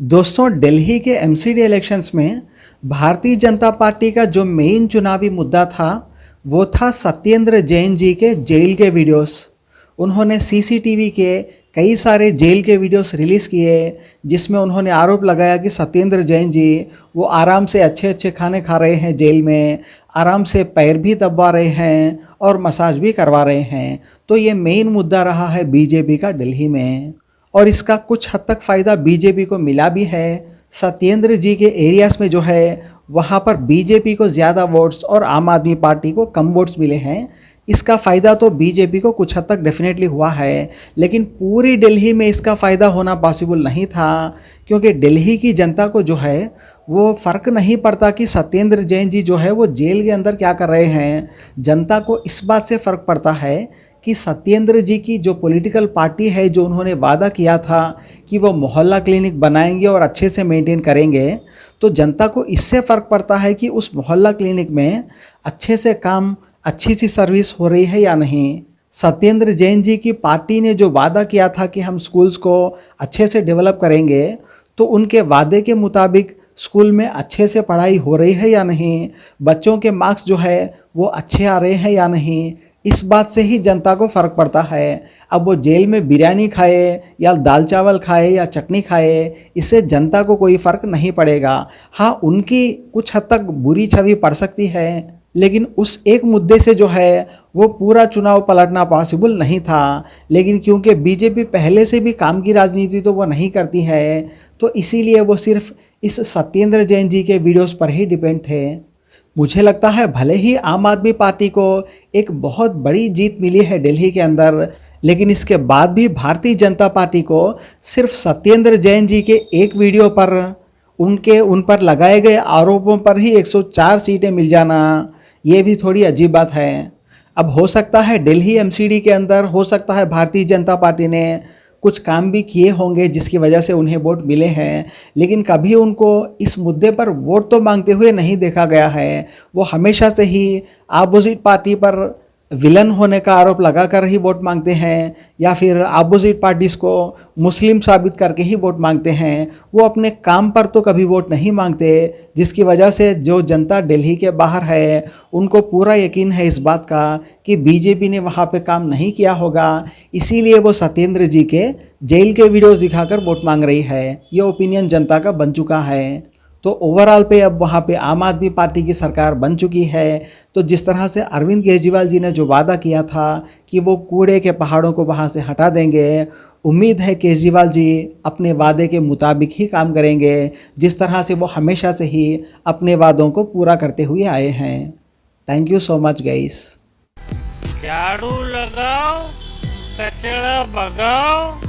दोस्तों, दिल्ली के MCD elections में भारतीय जनता पार्टी का जो मेन चुनावी मुद्दा था वो था सत्येंद्र जैन जी के जेल के वीडियोस। उन्होंने सीसीटीवी के कई सारे जेल के वीडियोस रिलीज़ किए जिसमें उन्होंने आरोप लगाया कि सत्येंद्र जैन जी वो आराम से अच्छे अच्छे खाने खा रहे हैं, जेल में आराम से पैर भी दबवा रहे हैं और मसाज भी करवा रहे हैं। तो ये मेन मुद्दा रहा है बीजेपी का दिल्ली में, और इसका कुछ हद तक फ़ायदा बीजेपी को मिला भी है। सत्येंद्र जी के एरियाज़ में जो है वहाँ पर बीजेपी को ज़्यादा वोट्स और आम आदमी पार्टी को कम वोट्स मिले हैं। इसका फ़ायदा तो बीजेपी को कुछ हद तक डेफिनेटली हुआ है, लेकिन पूरी दिल्ली में इसका फ़ायदा होना पॉसिबल नहीं था, क्योंकि दिल्ली की जनता को जो है वो फ़र्क नहीं पड़ता कि सत्येंद्र जैन जी जो है वो जेल के अंदर क्या कर रहे हैं। जनता को इस बात से फ़र्क पड़ता है कि सत्येंद्र जी की जो पॉलिटिकल पार्टी है, जो उन्होंने वादा किया था कि वो मोहल्ला क्लिनिक बनाएंगे और अच्छे से मेंटेन करेंगे, तो जनता को इससे फ़र्क पड़ता है कि उस मोहल्ला क्लिनिक में अच्छे से काम, अच्छी सी सर्विस हो रही है या नहीं। सत्येंद्र जैन जी की पार्टी ने जो वादा किया था कि हम स्कूल्स को अच्छे से डेवलप करेंगे, तो उनके वादे के मुताबिक स्कूल में अच्छे से पढ़ाई हो रही है या नहीं, बच्चों के मार्क्स जो है वो अच्छे आ रहे हैं या नहीं, इस बात से ही जनता को फ़र्क पड़ता है। अब वो जेल में बिरयानी खाए या दाल चावल खाए या चटनी खाए, इससे जनता को कोई फ़र्क नहीं पड़ेगा। हाँ, उनकी कुछ हद तक बुरी छवि पड़ सकती है, लेकिन उस एक मुद्दे से जो है वो पूरा चुनाव पलटना पॉसिबल नहीं था। लेकिन क्योंकि बीजेपी पहले से भी काम की राजनीति तो वो नहीं करती है, तो इसीलिए वो सिर्फ इस सत्येंद्र जैन जी के वीडियोस पर ही डिपेंड थे। मुझे लगता है भले ही आम आदमी पार्टी को एक बहुत बड़ी जीत मिली है दिल्ली के अंदर, लेकिन इसके बाद भी भारतीय जनता पार्टी को सिर्फ सत्येंद्र जैन जी के एक वीडियो पर, उन पर लगाए गए आरोपों पर ही 104 सीटें मिल जाना, ये भी थोड़ी अजीब बात है। अब हो सकता है दिल्ली एमसीडी के अंदर, हो सकता है भारतीय जनता पार्टी ने कुछ काम भी किए होंगे जिसकी वजह से उन्हें वोट मिले हैं, लेकिन कभी उनको इस मुद्दे पर वोट तो मांगते हुए नहीं देखा गया है। वो हमेशा से ही अपोजिट पार्टी पर विलन होने का आरोप लगाकर ही वोट मांगते हैं, या फिर अपोजिट पार्टीज़ को मुस्लिम साबित करके ही वोट मांगते हैं। वो अपने काम पर तो कभी वोट नहीं मांगते, जिसकी वजह से जो जनता दिल्ली के बाहर है उनको पूरा यकीन है इस बात का कि बीजेपी ने वहाँ पे काम नहीं किया होगा। इसीलिए वो सत्येंद्र जी के जेल के वीडियोज़ दिखाकर वोट मांग रही है। ये ओपिनियन जनता का बन चुका है। तो ओवरऑल पे अब वहाँ पे आम आदमी पार्टी की सरकार बन चुकी है। तो जिस तरह से अरविंद केजरीवाल जी ने जो वादा किया था कि वो कूड़े के पहाड़ों को वहाँ से हटा देंगे, उम्मीद है केजरीवाल जी अपने वादे के मुताबिक ही काम करेंगे, जिस तरह से वो हमेशा से ही अपने वादों को पूरा करते हुए आए हैं। Thank you so much guys. झाड़ू लगाओ, कचरा भगाओ।